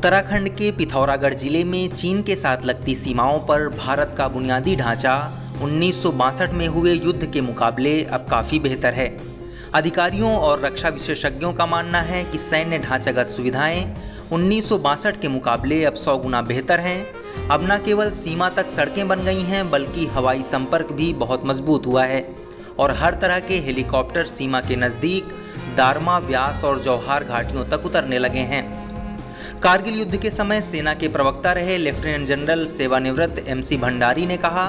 उत्तराखंड के पिथौरागढ़ जिले में चीन के साथ लगती सीमाओं पर भारत का बुनियादी ढांचा 1962 में हुए युद्ध के मुकाबले अब काफ़ी बेहतर है। अधिकारियों और रक्षा विशेषज्ञों का मानना है कि सैन्य ढांचागत सुविधाएं 1962 के मुकाबले अब 100 गुना बेहतर हैं। अब न केवल सीमा तक सड़कें बन गई हैं बल्कि हवाई संपर्क भी बहुत मजबूत हुआ है और हर तरह के हेलीकॉप्टर सीमा के नज़दीक दारमा, व्यास और जौहार घाटियों तक उतरने लगे हैं। कारगिल युद्ध के समय सेना के प्रवक्ता रहे लेफ्टिनेंट जनरल सेवानिवृत्त MC भंडारी ने कहा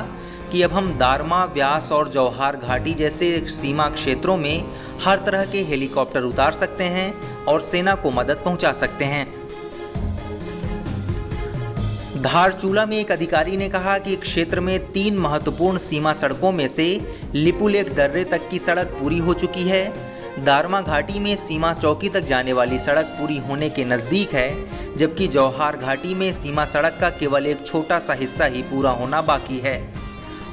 कि अब हम दारमा, व्यास और जौहार घाटी जैसे सीमा क्षेत्रों में हर तरह के हेलीकॉप्टर उतार सकते हैं और सेना को मदद पहुंचा सकते हैं। धारचूला में एक अधिकारी ने कहा कि क्षेत्र में 3 महत्वपूर्ण सीमा सड़कों में से लिपुलेख दर्रे तक की सड़क पूरी हो चुकी है। दारमा घाटी में सीमा चौकी तक जाने वाली सड़क पूरी होने के नज़दीक है, जबकि जौहार घाटी में सीमा सड़क का केवल एक छोटा सा हिस्सा ही पूरा होना बाकी है।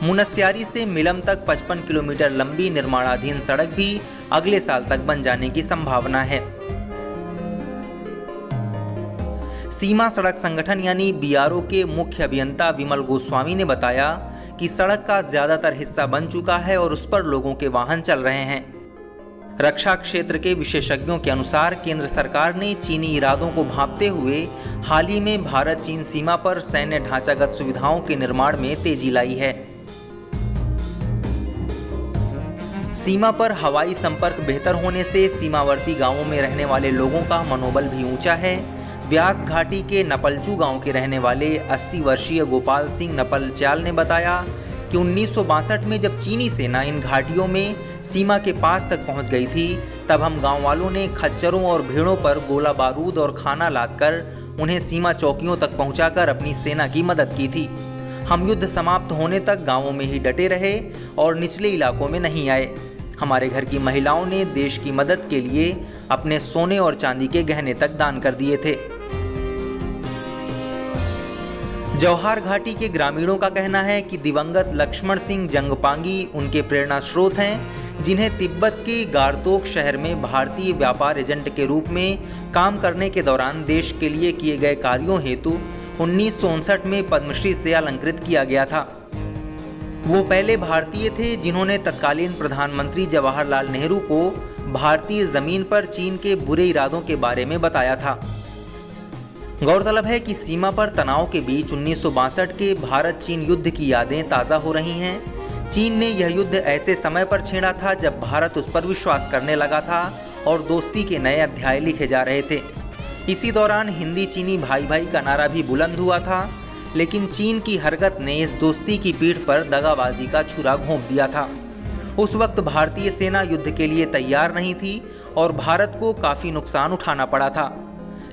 मुनस्यारी से मिलम तक 55 किलोमीटर लंबी निर्माणाधीन सड़क भी अगले साल तक बन जाने की संभावना है। सीमा सड़क संगठन यानी BRO के मुख्य अभियंता विमल गोस्वामी ने बताया कि सड़क का ज्यादातर हिस्सा बन चुका है और उस पर लोगों के वाहन चल रहे हैं। रक्षा क्षेत्र के विशेषज्ञों के अनुसार केंद्र सरकार ने चीनी इरादों को भांपते हुए हाल ही में भारत चीन सीमा पर सैन्य ढांचागत सुविधाओं के निर्माण में तेजी लाई है। सीमा पर हवाई संपर्क बेहतर होने से सीमावर्ती गांवों में रहने वाले लोगों का मनोबल भी ऊंचा है। व्यास घाटी के नपलचू गांव के रहने वाले 80 वर्षीय गोपाल सिंह नपलच्याल ने बताया कि 1962 में जब चीनी सेना इन घाटियों में सीमा के पास तक पहुंच गई थी, तब हम गांव वालों ने खच्चरों और भेड़ों पर गोला बारूद और खाना लादकर उन्हें सीमा चौकियों तक पहुंचाकर अपनी सेना की मदद की थी। हम युद्ध समाप्त होने तक गांवों में ही डटे रहे और निचले इलाकों में नहीं आए। हमारे घर की महिलाओं ने देश की मदद के लिए अपने सोने और चांदी के गहने तक दान कर दिए थे। जौहार घाटी के ग्रामीणों का कहना है कि दिवंगत लक्ष्मण सिंह जंगपांगी उनके प्रेरणा स्रोत हैं, जिन्हें तिब्बत के गारतोक शहर में भारतीय व्यापार एजेंट के रूप में काम करने के दौरान देश के लिए किए गए कार्यों हेतु 1959 में पद्मश्री से अलंकृत किया गया था। वो पहले भारतीय थे जिन्होंने तत्कालीन प्रधानमंत्री जवाहरलाल नेहरू को भारतीय जमीन पर चीन के बुरे इरादों के बारे में बताया था। गौरतलब है कि सीमा पर तनाव के बीच 1962 के भारत चीन युद्ध की यादें ताज़ा हो रही हैं। चीन ने यह युद्ध ऐसे समय पर छेड़ा था जब भारत उस पर विश्वास करने लगा था और दोस्ती के नए अध्याय लिखे जा रहे थे। इसी दौरान हिंदी चीनी भाई भाई का नारा भी बुलंद हुआ था, लेकिन चीन की हरकत ने इस दोस्ती की पीठ पर दगाबाजी का छुरा घोंप दिया था। उस वक्त भारतीय सेना युद्ध के लिए तैयार नहीं थी और भारत को काफ़ी नुकसान उठाना पड़ा था,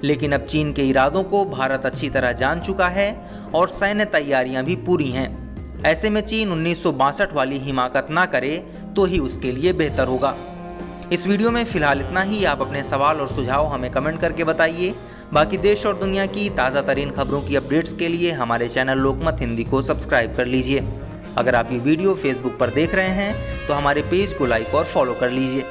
लेकिन अब चीन के इरादों को भारत अच्छी तरह जान चुका है और सैन्य तैयारियां भी पूरी हैं। ऐसे में चीन 1962 वाली हिमाकत ना करे तो ही उसके लिए बेहतर होगा। इस वीडियो में फिलहाल इतना ही। आप अपने सवाल और सुझाव हमें कमेंट करके बताइए। बाकी देश और दुनिया की ताज़ा तरीन खबरों की अपडेट्स के लिए हमारे चैनल लोकमत हिंदी को सब्सक्राइब कर लीजिए। अगर आप ये वीडियो फेसबुक पर देख रहे हैं तो हमारे पेज को लाइक और फॉलो कर लीजिए।